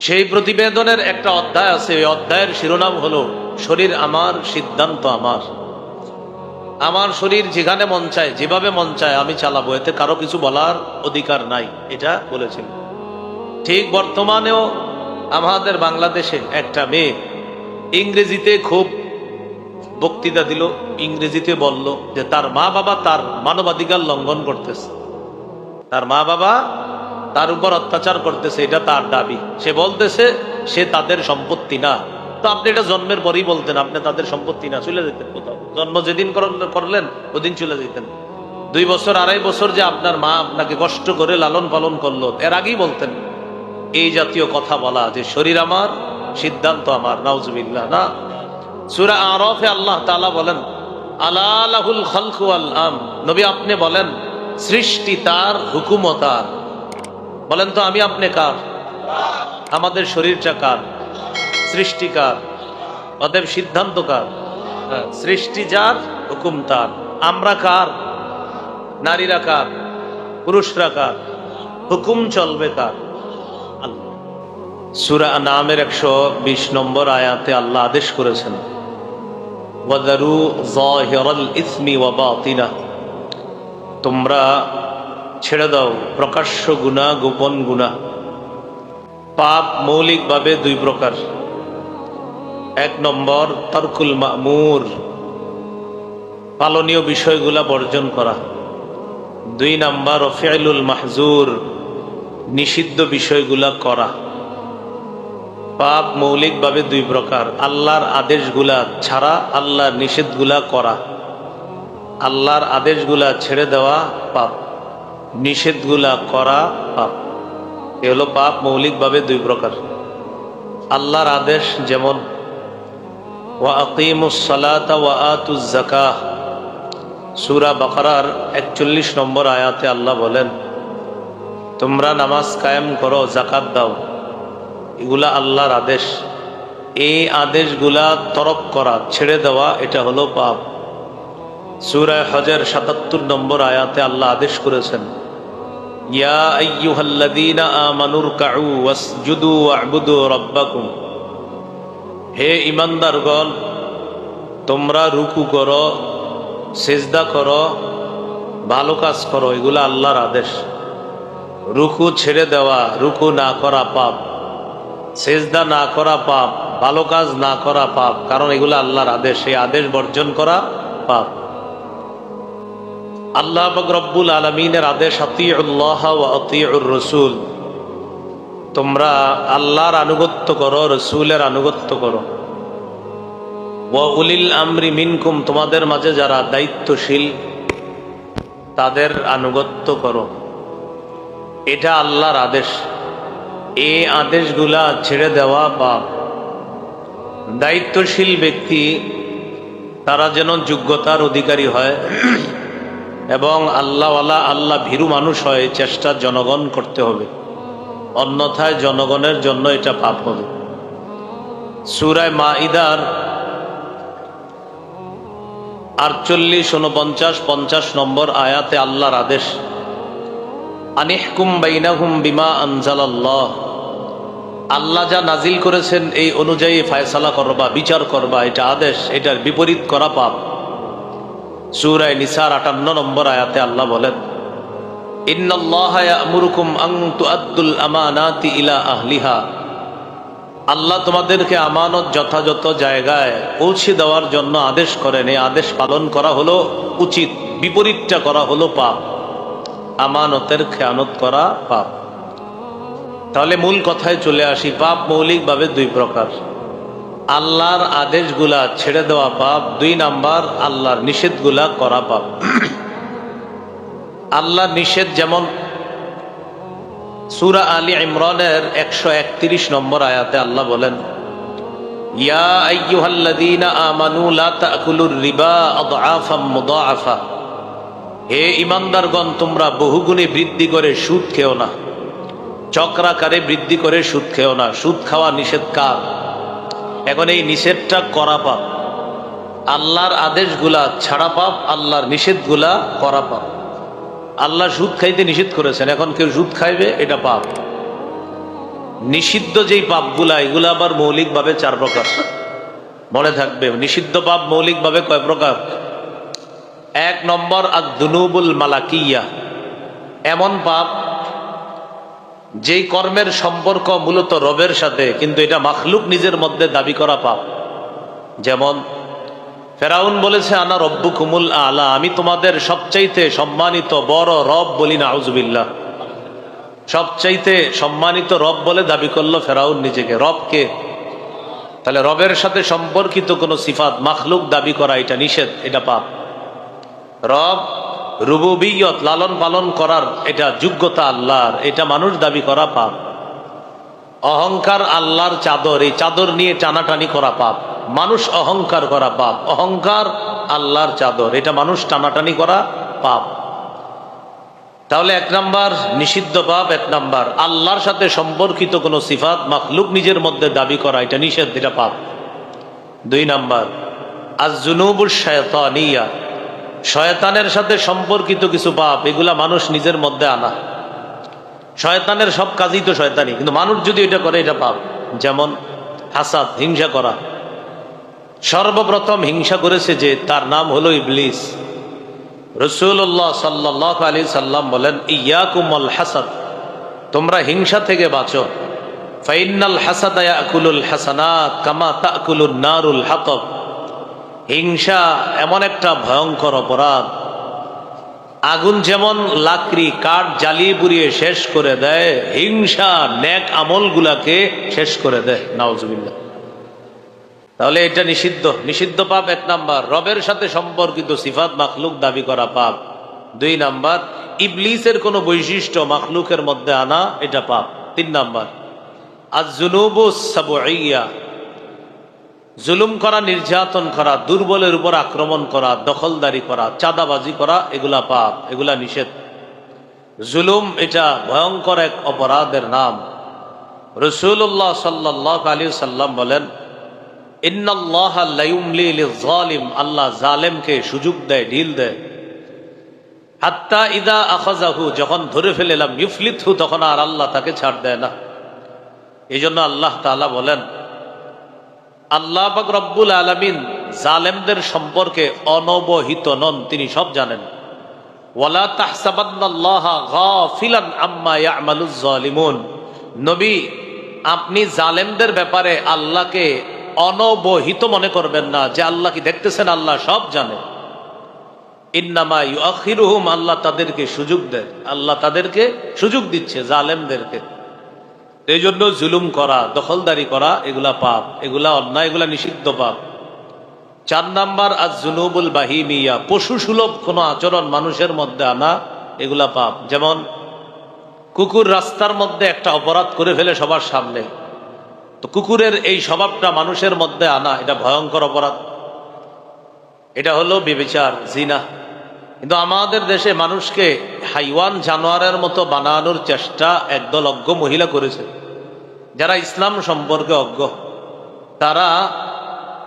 সেই প্রতিবেদনের একটা অধ্যায় আছে, ওই অধ্যায়ের শিরোনাম হলো শরীর আমার, সিদ্ধান্ত আমার। আমার শরীর যেখানে মন চায়, যেভাবে মন চায় আমি চালাবো, এতে কারো কিছু বলার অধিকার নাই, এটা বলেছিল। ঠিক বর্তমানেও আমাদের বাংলাদেশে একটা মেয়ে ইংরেজিতে খুব বক্তৃতা দিল, ইংরেজিতে বলল যে তার মা বাবা তার মানবাধিকার লঙ্ঘন করতেছে, তার মা বাবা তার উপর অত্যাচার করতেছে, এটা তার দাবি। সে বলতেছে সে তাদের সম্পত্তি না। তো আপনি এটা জন্মের পরই বলতেন আপনি তাদের সম্পত্তি না, চলে যেতেন কোথাও। জন্ম যেদিন করলেন ওদিন চলে যেতেন। 2 বছর 2.5 বছর যে আপনার মা আপনাকে কষ্ট করে লালন পালন করলো, এর আগেই বলতেন এই জাতীয় কথা বলা যে শরীর আমার, সিদ্ধান্ত আমার। নাউজুবিল্লাহ। না, সূরা আরাফে আল্লাহ তাআলা বলেন আলা লাহুল খালকু ওয়াল আমর। নবী আপনি বলেন সৃষ্টি তার, হুকুমও তার। বলেন তো আমি আপনি কার? আমাদের শরীরটা কার? সৃষ্টি কার? অতএব সিদ্ধান্ত কার? সৃষ্টি যার, হুকুম তার। আমরা কার? নারীরা কার? পুরুষরা কার? হুকুম চলবে কার? আল্লাহ। সূরা আনআমের 120 নম্বর আয়াতে আল্লাহ আদেশ করেছেন ওয়াদারু যাহিরাল ইসমি ওয়া বাতিনাহ, তোমরা ছেড়ে দাও প্রকাশ্য গুনাহ, গোপন গুনাহ। পাপ মৌলিকভাবে 2 প্রকার। 1 নম্বর তারকুল মা'মুর, পালনীয় বিষয়গুলা বর্জন করা। 2 নম্বর ফি'লুল মাহজুর, নিষিদ্ধ বিষয়গুলা করা। পাপ মৌলিকভাবে 2 প্রকার। আল্লাহর আদেশগুলা ছাড়া আল্লাহর নিষেধগুলা করা। আল্লাহর আদেশগুলা ছেড়ে দেওয়া পাপ, নিষেধগুলা করা পাপ। এ হলো পাপ মৌলিকভাবে 2 প্রকার। আল্লাহর আদেশ যেমন ওয়া আকিমুস সালাতা ওয়া আতুজ যাকাহ, সূরা বাকারার 41 নম্বর আয়াতে আল্লাহ বলেন তোমরা নামাজ কায়েম করো, যাকাত দাও। এগুলা আল্লাহর আদেশ। এই আদেশগুলা তরক করা, ছেড়ে দেওয়া, এটা হলো পাপ। সূরা হজের 77 নম্বর আয়াতে আল্লাহ আদেশ করেছেন ইয়া আইয়ুহাল্লাযীনা আমানুর কাউ ওয়াসজুদু ওয়া'বুদু রাব্বাকুম, হে ঈমানদারগণ তোমরা রুকু করো, সিজদা করো, ভালো কাজ করো। এগুলা আল্লাহর আদেশ। রুকু ছেড়ে দেওয়া, রুকু না করা পাপ, সিজদা না করা পাপ, ভালো কাজ না করা পাপ, কারণ এগুলো আল্লাহর আদেশ। এই আদেশ বর্জন করা পাপ। আল্লাহ পাক রব্বুল আলামিনের আদেশ আতিউল্লাহ ওয়া আতিউর রাসূল, তোমরা আল্লাহর আনুগত্য করো, রাসূলের আনুগত্য করো। ওয়া উলিল আমরি মিনকুম, তোমাদের মাঝে যারা দায়িত্বশীল তাদের আনুগত্য করো। এটা আল্লাহর আদেশ। এই আদেশগুলা ছেড়ে দেওয়া পাপ। দায়িত্বশীল ব্যক্তি তারা যেন যোগ্যতার অধিকারী হয় এবং আল্লাহওয়ালা, আল্লাহ ভীরু মানুষ হয়, চেষ্টা জনগণ করতে হবে, অন্যথায় জনগণের জন্য এটা পাপ হবে। সূরা মাঈদার 48, 49, 50 নম্বর আয়াতে আল্লাহর আদেশ আনিহকুম বাইনাহুম বিমা আনজালাল্লাহ, আল্লাহ যা নাজিল করেছেন এই অনুযায়ী ফয়সালা করবা, বিচার করবা, এটা আদেশ। এটার বিপরীত করা পাপ। সূরা নিসার 58 নম্বর আয়াতে আল্লাহ বলেন ইন্নাল্লাহা ইয়া'মুরুকুম আন তুআদ্দুল আমানাতি ইলা আহলিহা, আল্লাহ তোমাদেরকে আমানত যথাযথ জায়গায় পৌঁছে দেওয়ার জন্য আদেশ করেন। এই আদেশ পালন করা হলো উচিত, বিপরীতটা করা হলো পাপ। আমানতের খেয়ানত করা পাপ। তাহলে মূল কথায় চলে আসি, পাপ মৌলিকভাবে 2 প্রকার। আল্লাহর আদেশগুলা ছেড়ে দেওয়া পাপ। 2 নাম্বার আল্লাহর নিষেধগুলা করা পাপ। আল্লাহর নিষেধ যেমন সূরা আলী ইমরানের 131 নম্বর আয়াতে আল্লাহ বলেন ইয়া আইয়ুহাল্লাযীনা আমানু লা তা'কুলুর রিবা আদআফাম মুদাআফা, হে ঈমানদারগণ তোমরা বহুগুণে বৃদ্ধি করে সুদ খেও না, চক্রাকারে বৃদ্ধি করে সুদ খেও না। সুদ খাওয়া নিষেধ কার? এখন এই নিষেধটা করা পাপ। আল্লাহর আদেশগুলা ছাড়া পাপ, আল্লাহর নিষেধগুলা করা পাপ। আল্লাহ সুদ খাইতে নিষেধ করেছেন, এখন কেউ সুদ খাইবে, এটা পাপ। নিষিদ্ধ যেই পাপগুলা এগুলো আবার মৌলিকভাবে 4 প্রকার। মনে থাকবে, নিষিদ্ধ পাপ মৌলিকভাবে কয় প্রকার? 1 নম্বর আদ-দুনুবুল মালাকিয়া, এমন পাপ যেই কর্মের সম্পর্ক মূলত রবের সাথে, কিন্তু এটা মাখলুক নিজের মধ্যে দাবি করা পাপ। যেমন ফেরাউন বলেছে আনা রব্বুকুমুল আলা, আমি তোমাদের সবচাইতে সম্মানিত বড় রব বলি, নাউজুবিল্লাহ। সবচাইতে সম্মানিত রব বলে দাবি করলো ফেরাউন নিজেকে। রব কে? তাহলে রবের সাথে সম্পর্কিত কোন সিফাত মাখলুক দাবি করা এটা নিষেধ, এটা পাপ। রব রুবুবিয়ত, লালন পালন করার এটা যোগ্যতা আল্লাহর, এটা মানুষ দাবি করা পাপ। অহংকার আল্লাহর চাদর, এই চাদর নিয়ে টানাটানি করা পাপ। মানুষ অহংকার করা পাপ। অহংকার আল্লাহর চাদর, এটা মানুষ টানাটানি করা পাপ। তাহলে 1 নাম্বার নিষিদ্ধ পাপ, 1 নাম্বার আল্লাহর সাথে সম্পর্কিত কোন সিফাত মাখলুক নিজের মধ্যে দাবি করা এটা নিষেধ, এটা পাপ। 2 নাম্বার আজ-জুনুবুশ শায়তানিয়া, শয়তানের সাথে সম্পর্কিত কিছু পাপ, এগুলা মানুষ নিজের মধ্যে আনা। শয়তানের সব কাজই তো শয়তানি, কিন্তু মানুষ যদি এটা করে এটা পাপ। যেমন হাসাদ, হিংসা করা। সর্বপ্রথম হিংসা করেছে যে, তার নাম হলো ইবলিস। রাসূলুল্লাহ সাল্লাল্লাহু আলাইহি সাল্লাম বলেন ইয়াকুমুল হাসাদ, তোমরা হিংসা থেকে বাঁচো। ফাইন্নাল হাসাদা ইয়াকুলুল হাসানাত কামা তাকুলুন নারুল হাতাব। হিংসা এমন একটা ভয়ঙ্কর অপরাধ, আগুন যেমন লাকড়ি কাঠ জ্বালিয়ে পুড়িয়ে শেষ করে দেয়, হিংসা নেক আমলগুলাকে শেষ করে দেয়, নাউজুবিল্লাহ। তাহলে এটা নিষিদ্ধ, নিষিদ্ধ পাপ 1 নাম্বার। রবের সাথে সম্পর্কিত সিফাত মাখলুক দাবি করা পাপ। 2 নাম্বার ইবলিসের কোন বৈশিষ্ট্য মাখলুকের মধ্যে আনা, এটা পাপ। 3 নাম্বার আজ-জুনুবুস সাবউইয়া, জুলুম করা, নির্যাতন করা, দুর্বলের উপর আক্রমণ করা, দখলদারি করা, চাঁদাবাজি করা, এগুলা পাপ, এগুলা নিষেধ। জুলুম এটা ভয়ঙ্কর এক অপরাধের নাম। রাসূলুল্লাহ সাল্লাল্লাহু আলাইহি সাল্লাম বলেন ইন্নাল্লাহা লা ইউমলি লিয-যালিম, আল্লাহ জালেমকে সুযোগ দেয়, ঢিল দেয়। হাত্তা ইযা আখাযাহু, যখন ধরে ফেলেলাম, ইউফলিতহু, তখন আর আল্লাহ তাকে ছাড় দেয় না। এইজন্য আল্লাহ তাআলা বলেন, আল্লাহ পাক রব্বুল আলামিন জালেমদের সম্পর্কে অনবহিত নন, তিনি সব জানেন। ওয়ালা তাহসাবান্নাল্লাহা গাফিলান আম্মা ইয়ামালুজ জালিমুন, নবী আপনি জালেমদের ব্যাপারে আল্লাহকে অনবহিত মনে করবেন না, যে আল্লাহ কি দেখতেছেন, আল্লাহ সব জানে। ইন্নামা ইউআখিরুহুম, আল্লাহ তাদেরকে সুযোগ দেয়, আল্লাহ তাদেরকে সুযোগ দিচ্ছে জালেমদেরকে। এই জন্য জুলুম করা, দখলদারি করা, এগুলা পাপ, এগুলা অন্যায়, এগুলা নিষিদ্ধ পাপ। 4 নাম্বার আজ-জুনুবুল বাহিমিয়া, পশু সুলভ কোন আচরণ মানুষের মধ্যে আনা, এগুলা পাপ। যেমন কুকুর রাস্তার মধ্যে একটা অপরাধ করে ফেলে সবার সামনে, তো কুকুরের এই স্বভাবটা মানুষের মধ্যে আনা, এটা ভয়ঙ্কর অপরাধ। এটা হলো ব্যভিচার, জিনা। কিন্তু আমাদের দেশে মানুষকে হাইওয়ান, জানোয়ারের মতো বানানোর চেষ্টা একদল অজ্ঞ মহিলা করেছে, যারা ইসলাম সম্পর্কে অজ্ঞ। তারা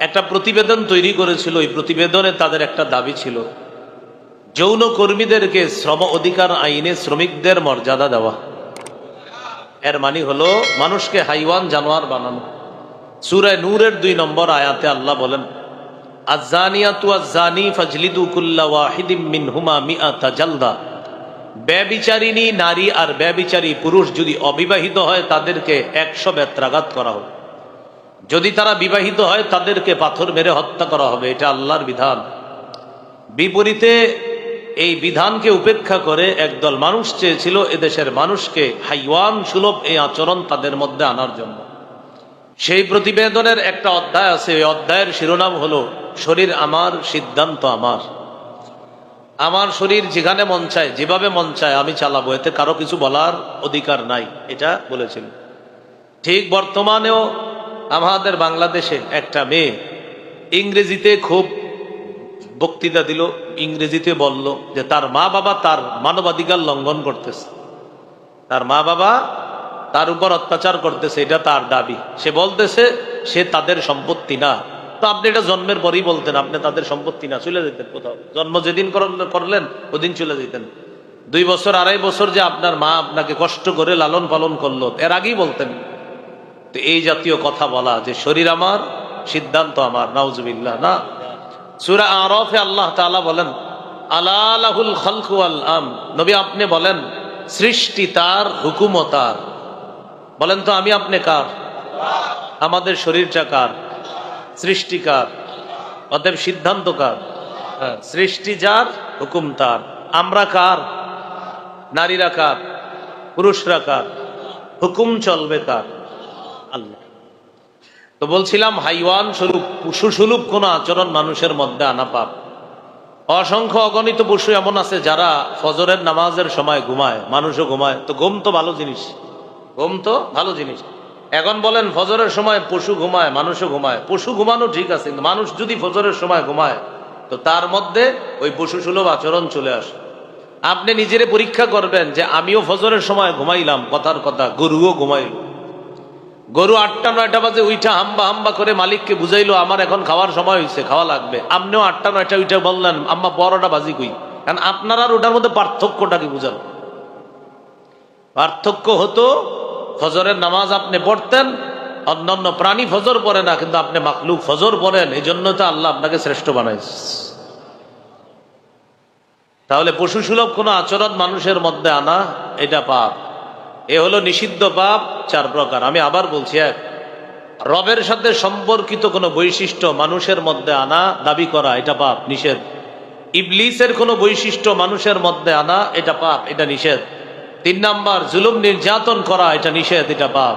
একটা প্রতিবেদন তৈরি করেছিল, এই প্রতিবেদনে তাদের একটা দাবি ছিল যৌন কর্মীদেরকে শ্রম অধিকার আইনে শ্রমিকদের মর্যাদা দেওয়া। এর মানে হলো মানুষকে হাইওয়ান, জানোয়ার বানানো। সূরা নূরের 2 নম্বর আয়াতে আল্লাহ বলেন আয-যানিয়াতু আয-যানি ফাজলিদু কুল্লা ওয়াহিদিম মিনহুমা মিআতা জালদা, ব্যভিচারিণী নারী আর ব্যভিচারী পুরুষ যদি অবিবাহিত হয় তাদেরকে 100 বেত্রাঘাত করা হবে, যদি তারা বিবাহিত হয় তাদেরকে পাথর মেরে হত্যা করা হবে। এটা আল্লাহর বিধান। বিপরীতে এই বিধানকে উপেক্ষা করে একদল মানুষ চেয়েছিল এদেশের মানুষকে হাইওয়ান সুলভ এই আচরণ তাদের মধ্যে আনার জন্য। সেই প্রতিবেদনের একটা অধ্যায় আছে, এই অধ্যায়ের শিরোনাম হলো শরীর আমার, সিদ্ধান্ত আমার। আমার শরীর যেখানে মন চায়, যেভাবে মন চায় আমি চালাবো, এতে কারো কিছু বলার অধিকার নাই, এটা বলেছিল। ঠিক বর্তমানেও আমাদের বাংলাদেশে একটা মেয়ে ইংরেজিতে খুব বক্তৃতা দিল, ইংরেজিতে বলল যে তার মা বাবা তার মানবাধিকার লঙ্ঘন করতেছে, তার মা বাবা তার উপর অত্যাচার করতেছে, এটা তার দাবি। সে বলতেছে সে তাদের সম্পত্তি না। তো আপনি এটা জন্মের পরই বলতেন আপনি তাদের সম্পত্তি না, চলে যেতেন কোথাও। জন্ম যেদিন করলেন ওদিন চলে যেতেন। 2 বছর 2.5 বছর যে আপনার মা আপনাকে কষ্ট করে লালন পালন করলো, এর আগেই বলতেন তো এই জাতীয় কথা বলা যে শরীর আমার সিদ্ধান্ত আমার, নাউজুবিল্লাহ, না। সূরা আরাফে আল্লাহ তাআলা বলেন আলা লাহুল খালকু ওয়াল আমর, নবী আপনি বলেন সৃষ্টি তার, হুকুমও তার। বলেন তো আমি আপনি কার? আমাদের শরীরটা কার? সৃষ্টিকার। অতএব সিদ্ধান্ত কার? সৃষ্টি যার, হুকুম তার। আমরা কার? নারীরা কার? পুরুষরা কার? হুকুম চলবে কার? আল্লাহ। তো বলছিলাম হাইওয়ান স্বরূপ, পশু স্বরূপ কোন আচরণ মানুষের মধ্যে আনা পাপ। অসংখ্য অগণিত পশু এমন আছে যারা ফজরের নামাজের সময় ঘুমায়, মানুষও ঘুমায়। তো ঘুম তো ভালো জিনিস, ঘুম তো ভালো জিনিস। এখন বলেন ফজরের সময় পশু ঘুমায়, মানুষও ঘুমায়। পশু ঘুমানো ঠিক আছে, কিন্তু মানুষ যদি ফজরের সময় ঘুমায় তো তার মধ্যে ওই পশু সুলভ আচরণ চলে আসে। আপনি নিজেরে পরীক্ষা করবেন যে আমিও ফজরের সময় ঘুমাইলাম, কথার কথা গরুও ঘুমাইল। গরু 8টা 9টা বাজে উইঠা হাম্বা হাম্বা করে মালিককে বুঝাইলো আমার এখন খাওয়ার সময় হয়েছে, খাওয়া লাগবে। আপনিও 8টা 9টা উইঠা বললেন আম্মা 12টা বাজি কই। কারণ আপনার আর ওটার মধ্যে পার্থক্যটা কি বুঝাল? পার্থক্য হতো ফজরের নামাজ আপনি পড়তেন, অন্যান্য প্রাণী ফজর পড়ে না, কিন্তু আপনি মাখলুক ফজর পড়েন, এই জন্য তো আল্লাহ আপনাকে শ্রেষ্ঠ বানাইছে। তাহলে পশু সুলভ কোনো আচরণ মানুষের মধ্যে আনা এটা পাপ। এ হলো নিষিদ্ধ পাপ 4 প্রকার। আমি আবার বলছি, এক, রবের সাথে সম্পর্কিত কোনো বৈশিষ্ট্য মানুষের মধ্যে আনা, দাবি করা, এটা পাপ, নিষেধ। ইবলিসের কোনো বৈশিষ্ট্য মানুষের মধ্যে আনা, এটা পাপ, এটা নিষেধ। 3 নাম্বার, জুলুম নির্যাতন করা, এটা নিষেধ, এটা পাপ।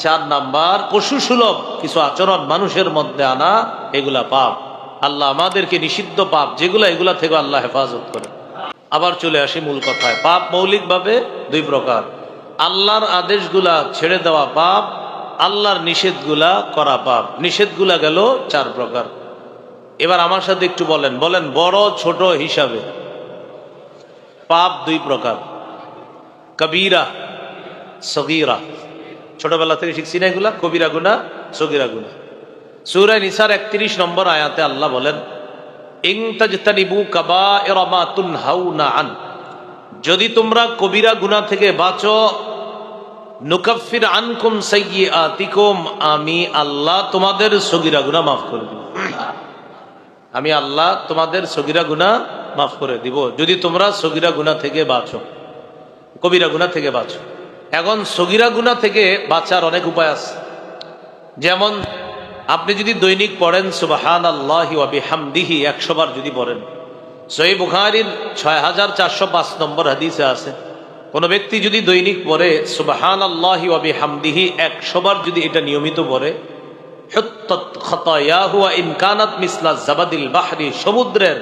4 নাম্বার, পশু সুলভ কিছু আচরণ মানুষের মধ্যে আনা, এগুলা পাপ। আল্লাহ আমাদেরকে নিষিদ্ধ পাপ যেগুলা, এগুলা থেকে আল্লাহ হেফাজত করে। আবার চলে আসি মূল কথায়। পাপ মৌলিকভাবে 2 প্রকার। আল্লাহর আদেশগুলা ছেড়ে দেওয়া পাপ, আল্লাহর নিষেধগুলা করা পাপ। নিষেধগুলা গেল 4 প্রকার। এবার আমার সাথে একটু বলেন, বলেন বড় ছোট হিসাবে পাপ 2 প্রকার, কবিরা সগীরা। ছোটবেলা থেকে শিখছি না এগুলা, কবিরা গুনাহ, সগীরা গুনাহ। সূরা নিসার 31 নম্বর আয়াতে আল্লাহ বলেন ইন তাজতানিবু কাবাইরা মা তুনহাউনা আন, যদি তোমরা কবিরা গুনাহ থেকে বাঁচো, নুকাফির আনকুম সাইয়্যাতিকুম, আমি আল্লাহ তোমাদের সগীরা গুনাহ মাফ করে দিব। আমি আল্লাহ তোমাদের সগীরা গুনাহ মাফ করে দিব যদি তোমরা সগীরা গুনাহ থেকে বাঁচো, কবিরা গুনাহ থেকে বাঁচো। এখন সগীরা গুনাহ থেকে বাঁচার অনেক উপায় আছে। যেমন আপনি যদি দৈনিক পড়েন সুবহানাল্লাহি ওয়া বিহামদিহি 100 বার যদি পড়েন, সহিহ বুখারীর 6405 নম্বর হাদিসে আছে, কোন ব্যক্তি যদি দৈনিক পড়ে সুবহানাল্লাহি ওয়া বিহামদিহি 100 বার যদি এটা নিয়মিত পড়ে, হুত্তাত খাতায়াহু ওয়া ইন কানাত মিসলা জাবাদিল বাহরি, সমুদ্রের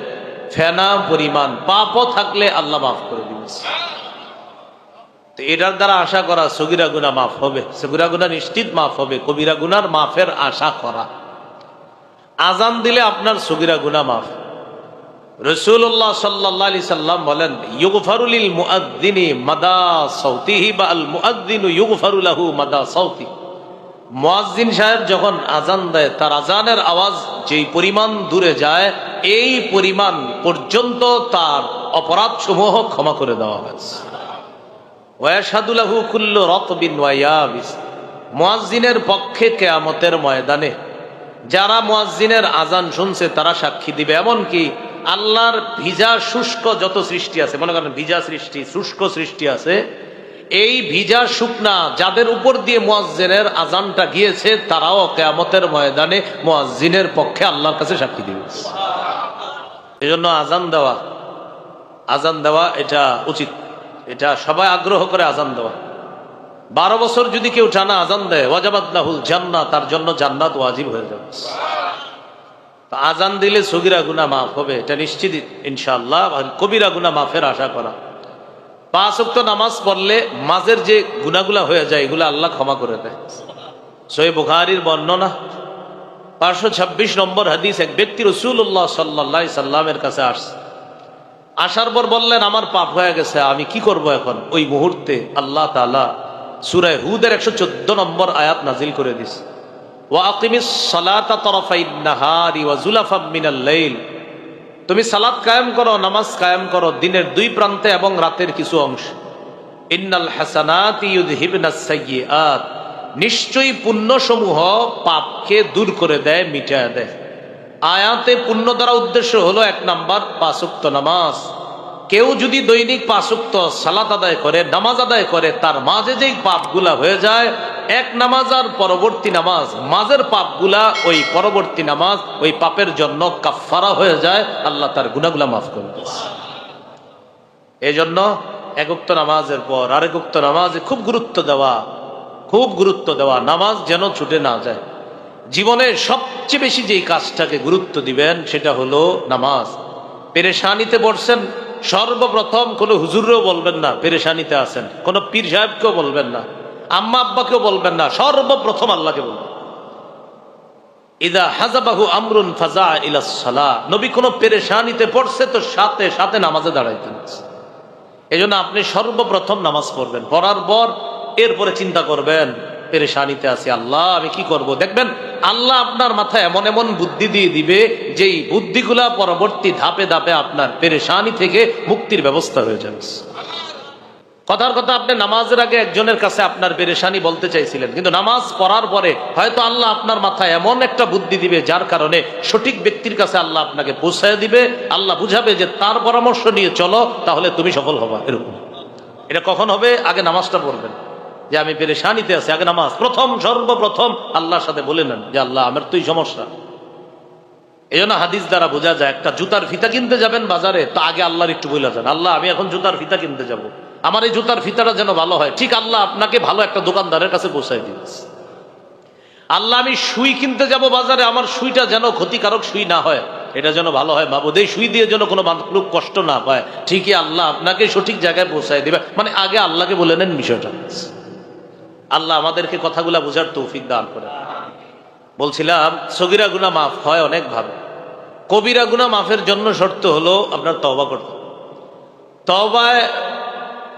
ফেনা পরিমাণ পাপও থাকলে আল্লাহ মাফ করে দিবেন। তো এটার দ্বারা আশা করা সগীরা গুনাহ মাফ হবে, সগীরা গুনাহ নিশ্চিত মাফ হবে, কবিরা গুনার মাফের আশা করা। আজান দিলে আপনার সগীরা গুনাহ মাফ। রাসূলুল্লাহ সাল্লাল্লাহু আলাইহি সাল্লাম বলেন ইউগফারু লিল মুআদ্দিনি মাদা সাউতিহি বা আল মুআদ্দিনু ইউগফারু লাহু মাদা সাউতি। মুয়াজ্জিন সাহেব যখন আজান দেয়, তার আজানের আওয়াজ যেই পরিমাণ দূরে যায়, এই পরিমাণ পর্যন্ত তার অপরাধ সমূহ ক্ষমা করে দেওয়া হয়েছে। ওয়াশহাদু লাহু কুল্লু রাতবিন ওয়া ইয়াবিস, মুয়াজ্জিনের পক্ষে কিয়ামতের ময়দানে যারা মুয়াজ্জিনের আজান শুনছে তারা সাক্ষী দিবে। এমনকি আল্লাহর ভিজা শুষ্ক যত সৃষ্টি আছে, মনে করেন ভিজা সৃষ্টি, শুষ্ক সৃষ্টি আছে, এই ভিজা শুকনা যাদের উপর দিয়ে মুয়াজ্জিনের আজানটা গিয়েছে, তারাও কিয়ামতের ময়দানে মুয়াজ্জিনের পক্ষে আল্লাহর কাছে সাক্ষী দিবে। এজন্য আজান দেওয়া এটা উচিত, এটা সবাই আগ্রহ করে আজান দেওয়া। 12 বছর যদি কেউ টানা আজান দেয়, ওয়াজাবাত লাহুল জান্নাহ, তার জন্য জান্নাত ওয়াজিব হয়ে যাবে। আজান দিলে সগীরা গুনাহ মাফ হবে, এটা নিশ্চিত ইনশাআল্লাহ। কবিরা গুনাহ মাফের আশা করা। 5 ওয়াক্ত নামাজ পড়লে মাঝের যে গুনাহগুলা হয়ে যায়, এগুলো আল্লাহ ক্ষমা করে দেয়। সহিহ বুখারীর বর্ণনা 526 নম্বর হাদিস, এক ব্যক্তি রাসূলুল্লাহ সাল্লাল্লাহু আলাইহি সাল্লামের কাছে আসছে। আসার পর বললেন আমার পাপ হয়ে গেছে, আমি কি করব এখন? ওই মুহূর্তে আল্লাহ তাআলা সূরা হুদের 114 নম্বর আয়াত নাজিল করে দিয়েছে, ওয়া আকিমিস সালাতা তারাফাইন নাহারি ওয়া যুলাফাম মিনাল লাইল, তুমি সালাত কায়েম করো, নামাজ কায়েম করো দিনের 2 প্রান্তে এবং রাতের কিছু অংশ। ইন্নাল হাসানাতি ইউযহিবনাস সাইয়্যাত, নিশ্চয়ই পুণ্যসমূহ পাপকে দূর করে দেয়, মিটায় দেয়। আয়াতে পুণ্য দ্বারা উদ্দেশ্য হলো 1 নাম্বার 5 ওয়াক্ত নামাজ। কেউ যদি দৈনিক 5 ওয়াক্ত সালাত আদায় করে, নামাজ আদায় করে, তার মাঝে যেই পাপগুলা হয়ে যায়, এক নামাজ আর পরবর্তী নামাজ, মাঝের পাপগুলা ওই পরবর্তী নামাজ ওই পাপের জন্য কাফফারা হয়ে যায়, আল্লাহ তার গুনাহগুলা মাফ করে দেয়। এই জন্য 1 ওয়াক্ত নামাজের পর আরেক ওয়াক্ত নামাজে খুব গুরুত্ব দেওয়া, নামাজ যেন ছুটে না যায়। জীবনে সবচেয়ে বেশি যেই কাজটাকে গুরুত্ব দিবেন সেটা হলো নামাজ। পেরেশানিতে পড়ছেন, সর্বপ্রথম কোনো হুজুরও বলবেন না পেরেশানিতে আছেন, কোনো পীর সাহেবকেও বলবেন না, আম্মা আব্বাকেও বলবেন না, সর্বপ্রথম আল্লাহকে বলবেন। ইদা হাজাবাহু আমরুন ফাজা ইলাস সালাহ, নবী কোনো পেরেশানিতে পড়ছে তো সাথে সাথে নামাজে দাঁড়াইতেন। এজন্য আপনি সর্বপ্রথম নামাজ পড়বেন, পড়ার পর এরপরে চিন্তা করবেন পেরেশানিতে আছি, আল্লাহ আমি কি করব। দেখবেন আল্লাহ আপনার মাথায় এমন এমন বুদ্ধি দিয়ে দিবে, যেই বুদ্ধিগুলা পরবর্তী ধাপে ধাপে আপনার পেরেশানি থেকে মুক্তির ব্যবস্থা হয়ে যাবে। কথার কথা, আপনি নামাজের আগে একজনের কাছে আপনার পেরেশানি বলতে চাইছিলেন, কিন্তু নামাজ পড়ার পরে হয়তো আল্লাহ আপনার মাথায় এমন একটা বুদ্ধি দিবে যার কারণে সঠিক ব্যক্তির কাছে আল্লাহ আপনাকে পৌঁছায় দিবে। আল্লাহ বুঝাবে যে তার পরামর্শ নিয়ে চলো, তাহলে তুমি সফল হবা। এরকম এটা কখন হবে? আগে নামাজটা পড়বেন, যে আমি পেরেশানিতে আছি, আগে নামাজ সর্বপ্রথম আল্লাহর সাথে বলে নেন যে আল্লাহ আমার তুই সমস্যা। এই জন্য হাদিস দ্বারা বোঝা যায়, একটা জুতার ফিতা কিনতে যাবেন বাজারে, তো আগে আল্লাহর একটু বলে যান, আল্লাহ আমি এখন জুতার ফিতা কিনতে যাব, আমার এই জুতার ফিতাটা যেন ভালো হয়। ঠিক আল্লাহ আপনাকে ভালো একটা দোকানদারের কাছে পৌঁছায় দিয়েছে। আল্লাহ আমি সুই কিনতে যাব বাজারে, আমার সুইটা যেন ক্ষতিকারক সুই না হয়, এটা যেন ভালো হয় মাবুদ, এই সুই দিয়ে যেন কোনো লোক কষ্ট না পায়। ঠিকই আল্লাহ আপনাকে সঠিক জায়গায় পৌঁছায় দিবে, মানে আগে আল্লাহকে বলে নেন বিষয়টা। আল্লাহ আমাদেরকে কথাগুলা বোঝার তৌফিক দান করে। বলছিলাম সগীরা গুনাহ মাফ হয় অনেক ভাবে, কবিরা গুনাহ মাফের জন্য শর্ত হলো আপনার তওবা করতে। তওবায়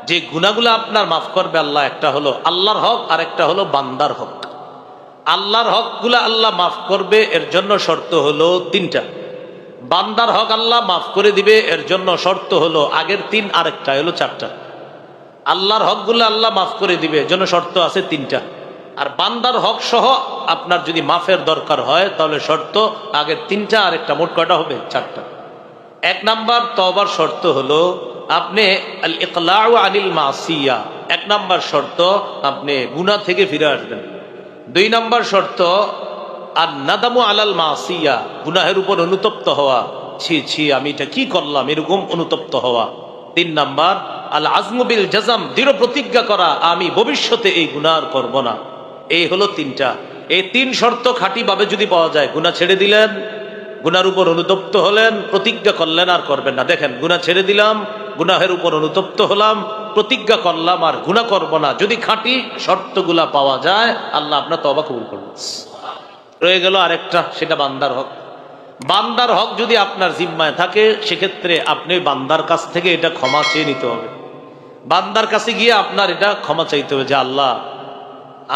যে গুনাহগুলো আপনার মাফ করবে আল্লাহ, একটা হলো আল্লাহর হক আর একটা হলো বান্দার হক। আল্লাহর হকগুলা আল্লাহ মাফ করবে, এর জন্য শর্ত হলো 3টা। বান্দার হক আল্লাহ মাফ করে দিবে, এর জন্য শর্ত হলো আগের 3, আরেকটা হলো 4টা। আল্লাহর হকগুলো আল্লাহ মাফ করে দিবে, এর জন্য শর্ত আছে 3টা। আর বান্দার হক সহ আপনার যদি মাফের দরকার হয় তাহলে শর্ত আগের 3টা, আরেকটা, মোট কয়টা হবে? 4টা। 1 নাম্বার তওবার শর্ত হলো আপনি আল ইকলাউ আনিল মাসিয়া, 1 নাম্বার শর্ত আপনি গুনাহ থেকে ফিরে আসবেন। 2 নাম্বার শর্ত আর নাদামু আলাল মাসিয়া, গুনাহের উপর অনুতপ্ত হওয়া, ছি আমি এটা কি করলাম, এরকম অনুতপ্ত হওয়া। 3 নাম্বার আল আজমু বিল জাজম, দৃঢ় প্রতিজ্ঞা করা আমি ভবিষ্যতে এই গুনাহ আর করব না। এই হলো 3টা। এই 3 শর্ত খাঁটিভাবে যদি পাওয়া যায়, গুনাহ ছেড়ে দিলেন, গুনার উপর অনুতপ্ত হলেন, প্রতিজ্ঞা করলেন আর করবেন না। দেখেন গুনাহ ছেড়ে দিলাম, গুনাহের উপর অনুতপ্ত হলাম, প্রতিজ্ঞা করলাম আর গুনাহ করব না, যদি খাঁটি শর্তগুলা পাওয়া যায় আল্লাহ আপনার তওবা কবুল করবেন। রয়ে গেল আরেকটা, সেটা বান্দার হক। বান্দার হক যদি আপনার জিম্মায় থাকে, সেক্ষেত্রে আপনি বান্দার কাছ থেকে এটা ক্ষমা চেয়ে নিতে হবে। বান্দার কাছে গিয়ে আপনার এটা ক্ষমা চাইতে হবে যে আল্লাহ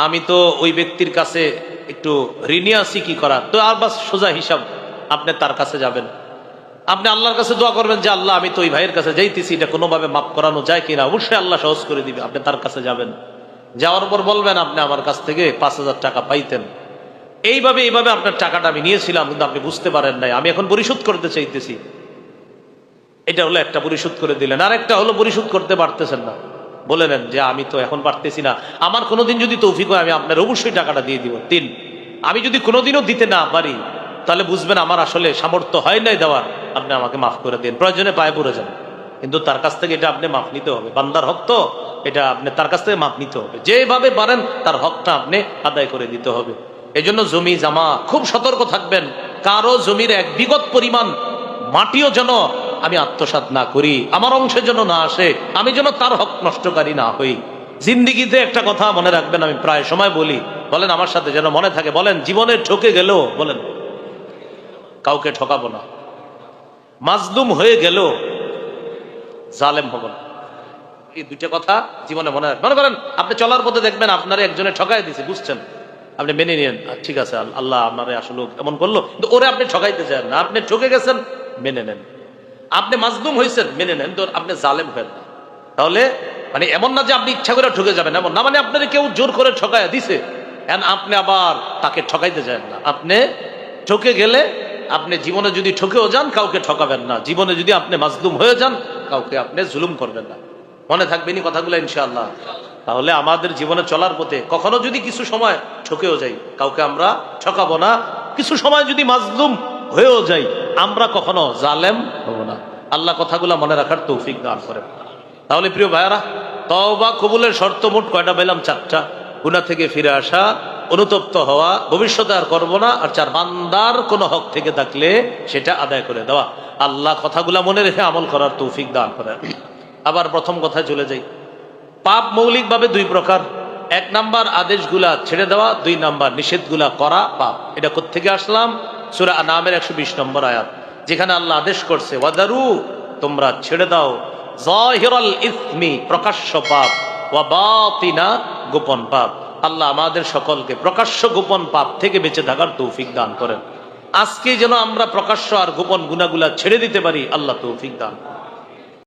আমি তো ওই ব্যক্তির কাছে একটু ঋণী আছি, কি করার, তো আর বাস সোজা হিসাব, আপনি তার কাছে যাবেন, আপনি আল্লাহর কাছে দোয়া করবেন যে আল্লাহ আমি তো ওই ভাইয়ের কাছে যাইতেছি, এটা কোনোভাবে মাফ করানো যায় কিনা, অবশ্যই আল্লাহ সহজ করে দিবে। আপনি তার কাছে যাবেন, যাওয়ার পর বলবেন আপনি আমার কাছ থেকে 5,000 টাকা পাইতেন, এইভাবে আপনার টাকাটা আমি নিয়েছিলাম, কিন্তু আপনি বুঝতে পারেন নাই, আমি এখন পরিশোধ করতে চাইতেছি। এটা হলো একটা, পরিশোধ করে দিলেন। আর একটা হলো পরিশোধ করতে পারতেছেন না, বলে নেন যে আমি তো এখন পারতেছি না, আমার কোনোদিন যদি তৌফিক হয় আমি আপনার অবশ্যই টাকাটা দিয়ে দিব। 3, আমি যদি কোনোদিনও দিতে না পারি তাহলে বুঝবেন আমার আসলে সামর্থ্য হয় নাই দেওয়ার, আপনি আমাকে মাফ করে দিন, প্রয়োজনে পায়ে পড়ে যান, কিন্তু তার কাছ থেকে এটা আপনি মাফ নিতে হবে। বান্দার হক তো, এটা আপনি তার কাছ থেকে মাফ নিতে হবে, যেভাবে পারেন তার হকটা আপনি আদায় করে দিতে হবে। এই জন্য জমি জামা খুব সতর্ক থাকবেন, কারো জমির 1 বিঘত পরিমাণ মাটিও যেন আমি আত্মসাৎ না করি, আমার অংশে যেন না আসে, আমি যেন তার হক নষ্টকারী না হই। জিন্দিগিতে একটা কথা মনে রাখবেন, আমি প্রায় সময় বলি, বলেন আমার সাথে যেন মনে থাকে, বলেন জীবনে ঠকে গেলেও বলেন কাউকে ঠকাবো না, মাজলুম হয়ে গেল জালেম হব না। এই 2টা কথা জীবনে মনে রাখবেন। মনে করেন আপনি চলার পথে দেখবেন আপনার একজনে ঠকাই দিছে, বুঝছেন, আপনি মেনে নিলেন, ঠিক আছে আল্লাহ আমারে আসলে এমন করলো, কিন্তু ওরে আপনি ঠকাইতে চান না, আপনি ঠকে গেছেন, মেনে নেন। আপনি মাজলুম হয়েছেন, মেনে নেন, তো আপনি জালেম হবেন না। তাহলে মানে এমন না যে আপনি ইচ্ছা করে ঠকে যাবেন, এমন না, মানে আপনার কেউ জোর করে ঠকায়া দিছে, আপনি আবার তাকে ঠকাইতে যান না। আপনি ঠকে গেলে, আপনি জীবনে যদি ঠকেও যান কাউকে ঠকাবেন না, জীবনে যদি আপনি মাজলুম হয়ে যান কাউকে আপনি জুলুম করবেন না। মনে থাকবেনি কথাগুলো ইনশাআল্লাহ। তাহলে আমাদের জীবনে চলার পথে কখনো যদি কিছু সময় ঠকেও যাই, কাউকে আমরা ঠকাবো না। কিছু সময় যদি মাজলুম হয়েও যাই, আমরা কখনো জালেম হব না। আল্লাহ কথাগুলো মনে রাখার তৌফিক দান করেন। তাহলে প্রিয় ভাইয়ারা, তওবা কবুলের শর্ত মোট কয়টা পেলাম? 4টা। গুনাহ থেকে ফিরে আসা, অনুতপ্ত হওয়া, ভবিষ্যতে আর করবো না, আর 4 বান্দার কোনো হক থেকে থাকলে সেটা আদায় করে দেওয়া। আল্লাহ কথাগুলা মনে রেখে আমল করার তৌফিক দান করেন। আবার প্রথম কথায় চলে যাই। পাপ মৌলিকভাবে 2 প্রকার। 1 নাম্বার আদেশগুলা ছেড়ে দেওয়া, 2 নাম্বার নিষেধগুলা করা পাপ। এটা কোত্থেকে আসলাম? সূরা আনামের 120 নম্বর আয়াত, যেখানে আল্লাহ আদেশ করছে ওয়াদারু, তোমরা ছেড়ে দাও, যাহিরাল ইসমি, প্রকাশ্য পাপ, ওয়া বাতিনা, গোপন পাপ। আল্লাহ আমাদের সকলকে প্রকাশ্য গোপন পাপ থেকে বেঁচে থাকার তৌফিক দান করেন। আজকে যেন আমরা প্রকাশ্য আর গোপন গুনাহগুলা ছেড়ে দিতে পারি, আল্লাহ তৌফিক দান করেন।